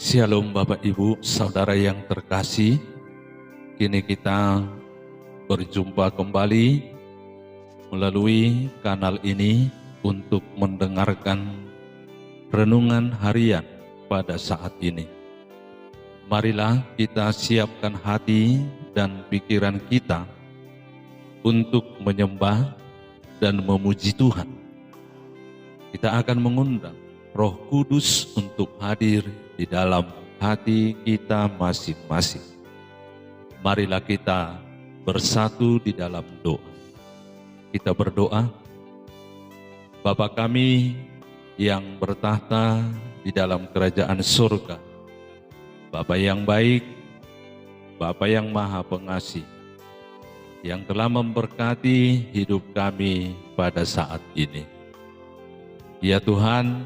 Shalom Bapak Ibu, Saudara yang terkasih. Kini kita berjumpa kembali melalui kanal ini untuk mendengarkan renungan harian pada saat ini. Marilah kita siapkan hati dan pikiran kita untuk menyembah dan memuji Tuhan. Kita akan mengundang Roh Kudus untuk hadir di dalam hati kita masing-masing. Marilah kita bersatu di dalam doa. Kita berdoa. Bapa kami yang bertahta di dalam kerajaan surga, Bapa yang baik, Bapa yang maha pengasih, yang telah memberkati hidup kami pada saat ini. Ya Tuhan,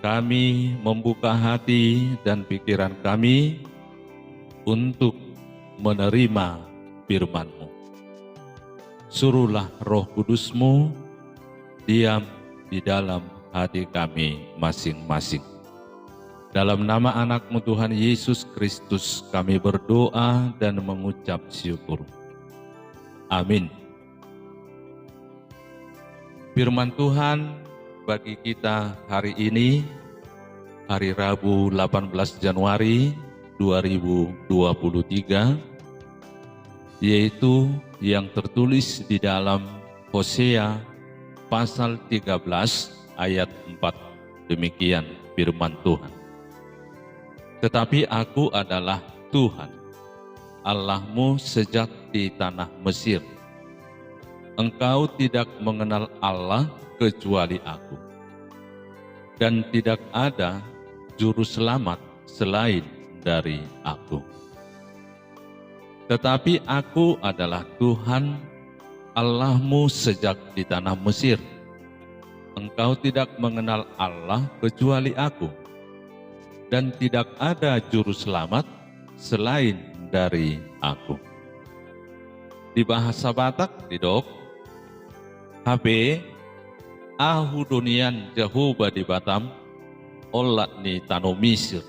kami membuka hati dan pikiran kami untuk menerima firman-Mu. Suruhlah Roh Kudus-Mu diam di dalam hati kami masing-masing. Dalam nama anak-Mu Tuhan Yesus Kristus kami berdoa dan mengucap syukur. Amin. Firman Tuhan bagi kita hari ini, hari Rabu 18 Januari 2023, yaitu yang tertulis di dalam Hosea pasal 13 ayat 4. Demikian firman Tuhan. Tetapi aku adalah Tuhan, Allahmu sejak di tanah Mesir. Engkau tidak mengenal Allah kecuali aku, dan tidak ada juru selamat selain dari aku. Tetapi aku adalah Tuhan, Allahmu sejak di tanah Mesir. Engkau tidak mengenal Allah kecuali aku, dan tidak ada juru selamat selain dari aku. Di bahasa Batak, didok, HP Ahu dunian Jehovah di Batam, olat ni tano Misir.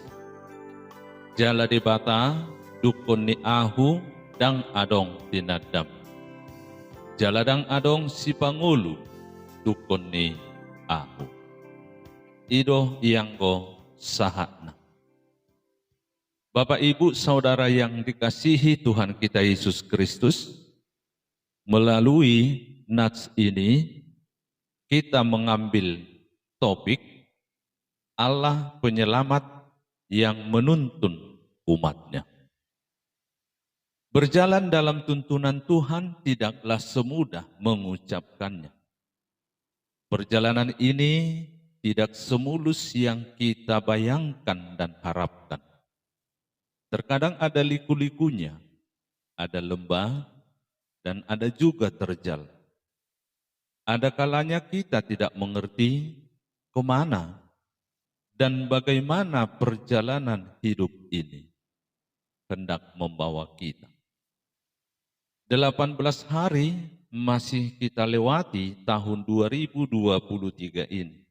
Jala di Bata, dukun ni Ahu, dang adong tinadam. Jala dang adong si Pangulu, dukun ni Ahu. Ido ianggo sahatna. Bapak Ibu Saudara yang dikasihi Tuhan kita Yesus Kristus, melalui nats ini kita mengambil topik Allah penyelamat yang menuntun umatnya. Berjalan dalam tuntunan Tuhan tidaklah semudah mengucapkannya. Perjalanan ini tidak semulus yang kita bayangkan dan harapkan. Terkadang ada liku-likunya, ada lembah, dan ada juga terjal. Ada kalanya kita tidak mengerti kemana dan bagaimana perjalanan hidup ini hendak membawa kita. 18 hari masih kita lewati tahun 2023 ini.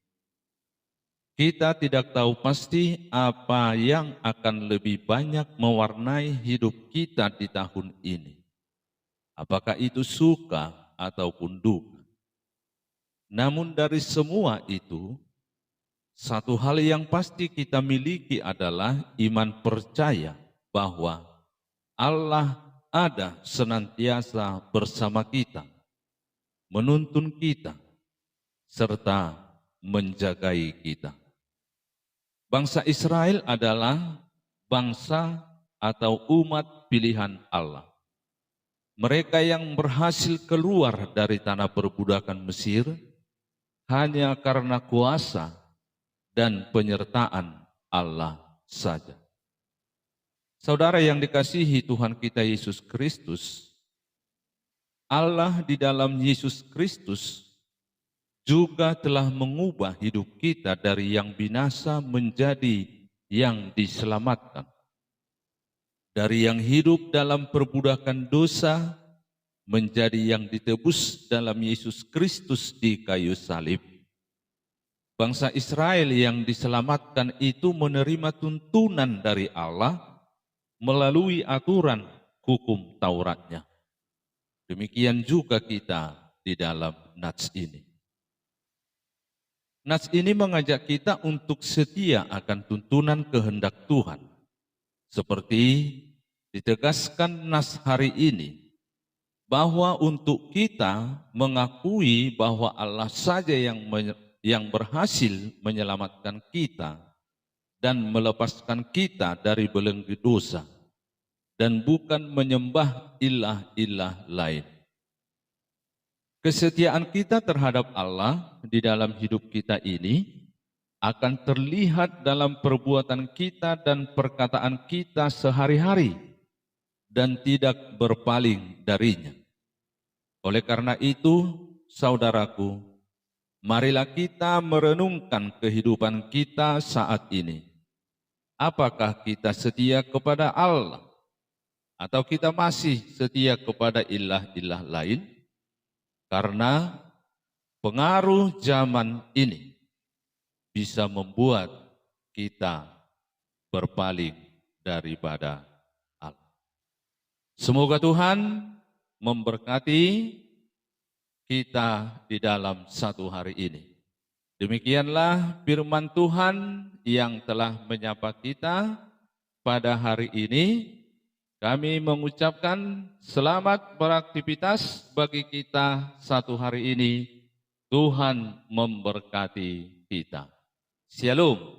Kita tidak tahu pasti apa yang akan lebih banyak mewarnai hidup kita di tahun ini. Apakah itu suka ataupun duka. Namun dari semua itu, satu hal yang pasti kita miliki adalah iman percaya bahwa Allah ada senantiasa bersama kita, menuntun kita, serta menjagai kita. Bangsa Israel adalah bangsa atau umat pilihan Allah. Mereka yang berhasil keluar dari tanah perbudakan Mesir hanya karena kuasa dan penyertaan Allah saja. Saudara yang dikasihi Tuhan kita Yesus Kristus, Allah di dalam Yesus Kristus juga telah mengubah hidup kita dari yang binasa menjadi yang diselamatkan. Dari yang hidup dalam perbudakan dosa menjadi yang ditebus dalam Yesus Kristus di kayu salib. bangsa Israel yang diselamatkan itu menerima tuntunan dari Allah melalui aturan hukum Tauratnya. Demikian juga kita di dalam nats ini. Nats ini mengajak kita untuk setia akan tuntunan kehendak Tuhan. Seperti ditegaskan nas hari ini, bahwa untuk kita mengakui bahwa Allah saja yang berhasil menyelamatkan kita dan melepaskan kita dari belenggu dosa, dan bukan menyembah ilah-ilah lain. Kesetiaan kita terhadap Allah di dalam hidup kita ini akan terlihat dalam perbuatan kita dan perkataan kita sehari-hari dan tidak berpaling darinya. Oleh karena itu, saudaraku, marilah kita merenungkan kehidupan kita saat ini. Apakah kita setia kepada Allah? Atau kita masih setia kepada ilah-ilah lain? Karena pengaruh zaman ini bisa membuat kita berpaling daripada Allah. Semoga Tuhan memberkati kita di dalam satu hari ini. Demikianlah firman Tuhan yang telah menyapa kita pada hari ini. Kami mengucapkan selamat beraktivitas bagi kita satu hari ini. Tuhan memberkati kita. Shalom.